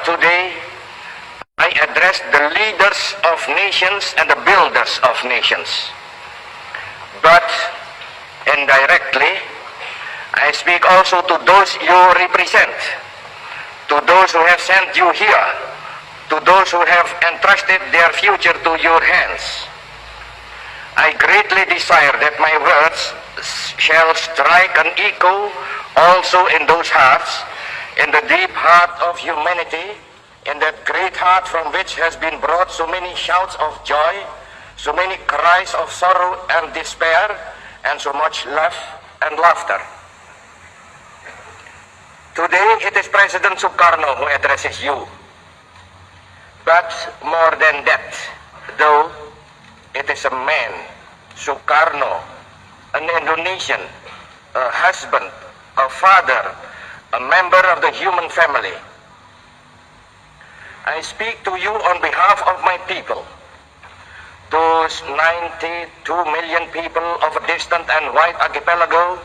today I address the leaders of nations and the builders of nations. But indirectly, I speak also to those you represent, to those who have sent you here, to those who have entrusted their future to your hands. I greatly desire that my words shall strike an echo also in those hearts, in the deep heart of humanity, in that great heart from which has been brought so many shouts of joy, so many cries of sorrow and despair, and so much love and laughter. Today it is President Sukarno who addresses you. But more than that, though, it is a man, Sukarno, an Indonesian, a husband, a father, a member of the human family. I speak to you on behalf of my people, those 92 million people of a distant and wide archipelago,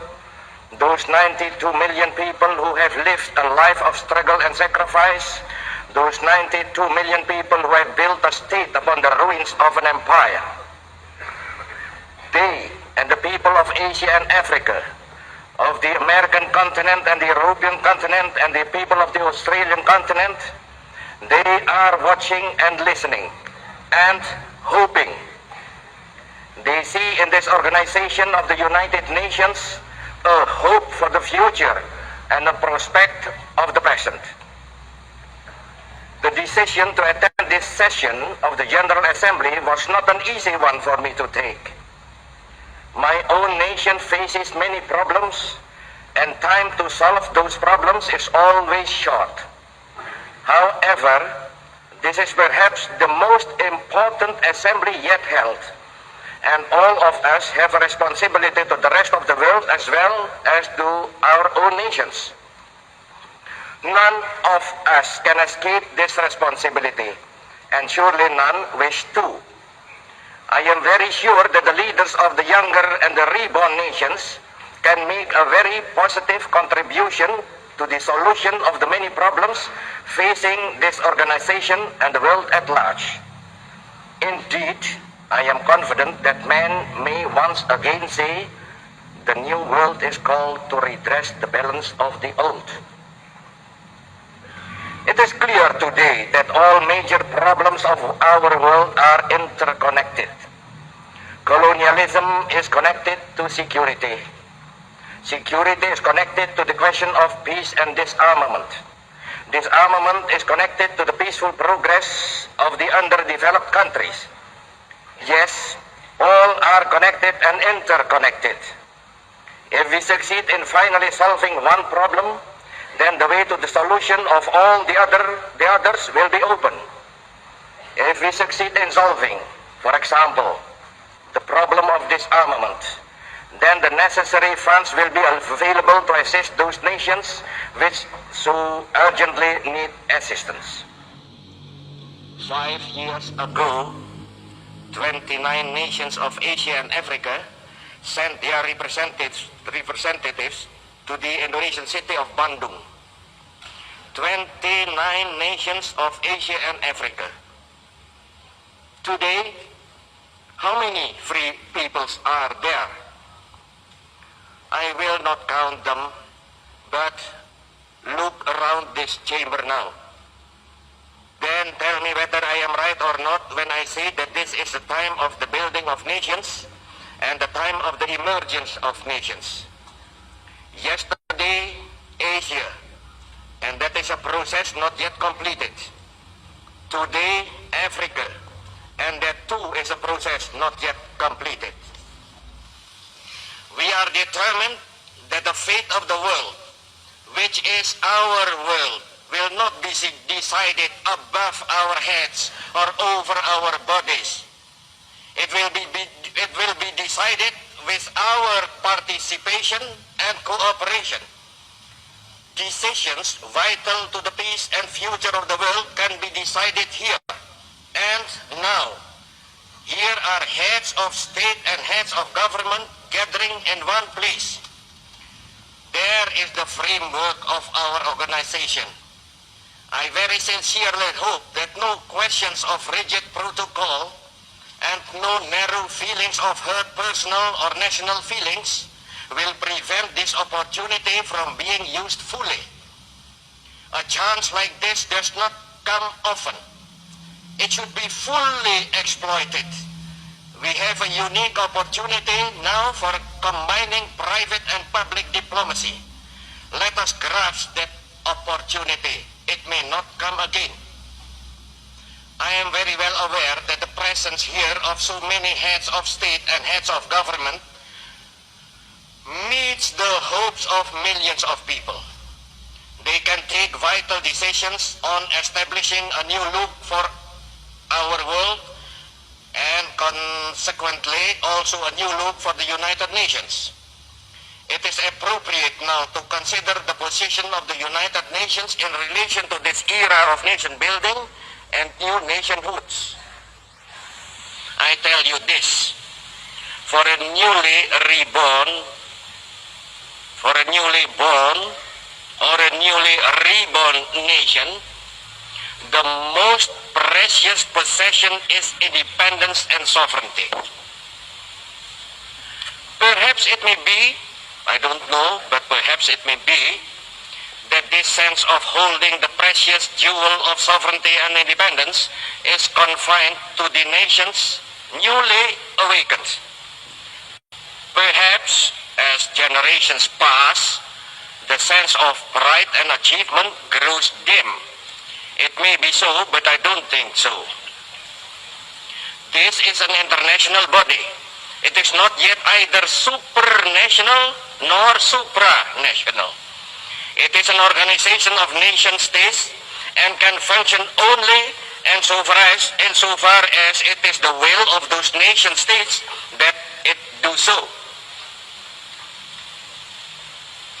those 92 million people who have lived a life of struggle and sacrifice, those 92 million people who have built a state upon the ruins of an empire. They and the people of Asia and Africa, of the American continent and the European continent and the people of the Australian continent, they are watching and listening and hoping. They see in this organization of the United Nations a hope for the future and a prospect of the present. The decision to attend this session of the General Assembly was not an easy one for me to take. My own nation faces many problems, and time to solve those problems is always short. However, this is perhaps the most important assembly yet held, and all of us have a responsibility to the rest of the world as well as to our own nations. None of us can escape this responsibility, and surely none wish to. I am very sure that the leaders of the younger and the reborn nations can make a very positive contribution to the solution of the many problems facing this organization and the world at large. Indeed, I am confident that man may once again say, the new world is called to redress the balance of the old. It is clear today that all major problems of our world are interconnected. Colonialism is connected to security. Security is connected to the question of peace and disarmament. Disarmament is connected to the peaceful progress of the underdeveloped countries. Yes, all are connected and interconnected. If we succeed in finally solving one problem, then the way to the solution of all the others will be open. If we succeed in solving, for example, the problem of disarmament, then the necessary funds will be available to assist those nations which so urgently need assistance. 5 years ago, 29 nations of Asia and Africa sent their representatives to the Indonesian city of Bandung. 29 nations of Asia and Africa. Today, how many free peoples are there? I will not count them, but look around this chamber now. Then tell me whether I am right or not when I say that this is the time of the building of nations and the time of the emergence of nations. Yesterday, Asia, and that is a process not yet completed. Today, Africa, and that too is a process not yet completed. We are determined that the fate of the world, which is our world, will not be decided above our heads or over our bodies. It will be decided with our participation and cooperation. Decisions vital to the peace and future of the world can be decided here and now. Here are heads of state and heads of government gathering in one place. There is the framework of our organization. I very sincerely hope that no questions of rigid protocol and no narrow feelings of hurt personal or national feelings will prevent this opportunity from being used fully. A chance like this does not come often. It should be fully exploited. We have a unique opportunity now for combining private and public diplomacy. Let us grasp that opportunity. It may not come again. I am very well aware that the presence here of so many heads of state and heads of government meets the hopes of millions of people. They can take vital decisions on establishing a new look for our world and consequently also a new look for the United Nations. It is appropriate now to consider the position of the United Nations in relation to this era of nation building and new nationhoods. I tell you this, for a newly born or a newly reborn nation, the most precious possession is independence and sovereignty. Perhaps it may be, I don't know, but perhaps it may be that this sense of holding the precious jewel of sovereignty and independence is confined to the nations newly awakened. Perhaps as generations pass, the sense of pride and achievement grows dim. It may be so, but I don't think so. This is an international body. It is not yet either supranational nor supranational. It is an organization of nation states and can function only insofar as it is the will of those nation states that it do so.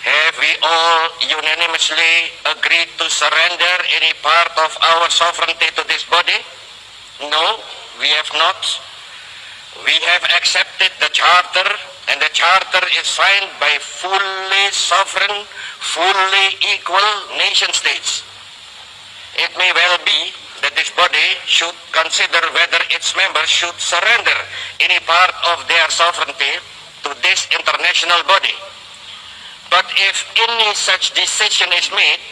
Have we all unanimously agreed to surrender any part of our sovereignty to this body? No, we have not. We have accepted the Charter, and the Charter is signed by fully sovereign, fully equal nation states. It may well be that this body should consider whether its members should surrender any part of their sovereignty to this international body. But if any such decision is made,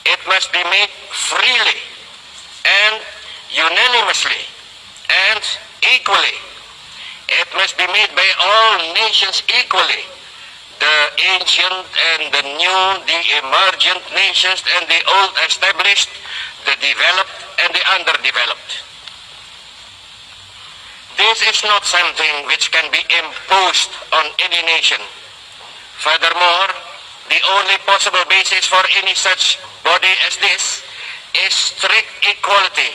it must be made freely and unanimously and equally. It must be made by all nations equally, the ancient and the new, the emergent nations and the old established, the developed and the underdeveloped. This is not something which can be imposed on any nation. Furthermore, the only possible basis for any such body as this is strict equality.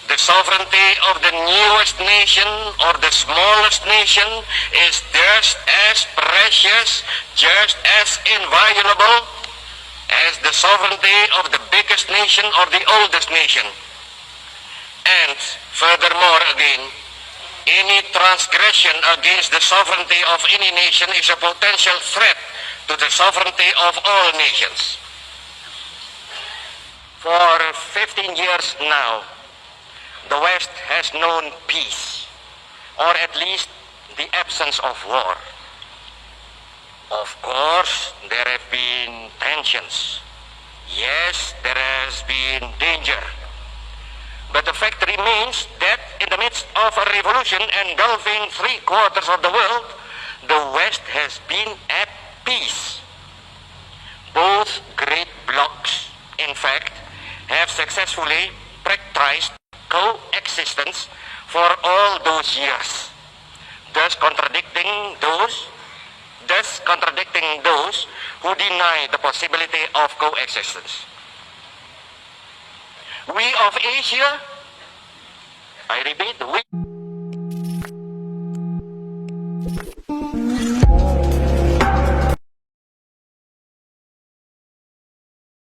The sovereignty of the newest nation or the smallest nation is just as precious, just as inviolable as the sovereignty of the biggest nation or the oldest nation. And furthermore again, any transgression against the sovereignty of any nation is a potential threat to the sovereignty of all nations. For 15 years now, the West has known peace, or at least the absence of war. Of course, there have been tensions. Yes, there has been danger. But the fact remains that in the midst of a revolution engulfing 3/4 of the world, the West has been at peace. Both great blocs, in fact, have successfully practiced coexistence for all those years, thus contradicting those who deny the possibility of coexistence. We of Asia, I repeat, we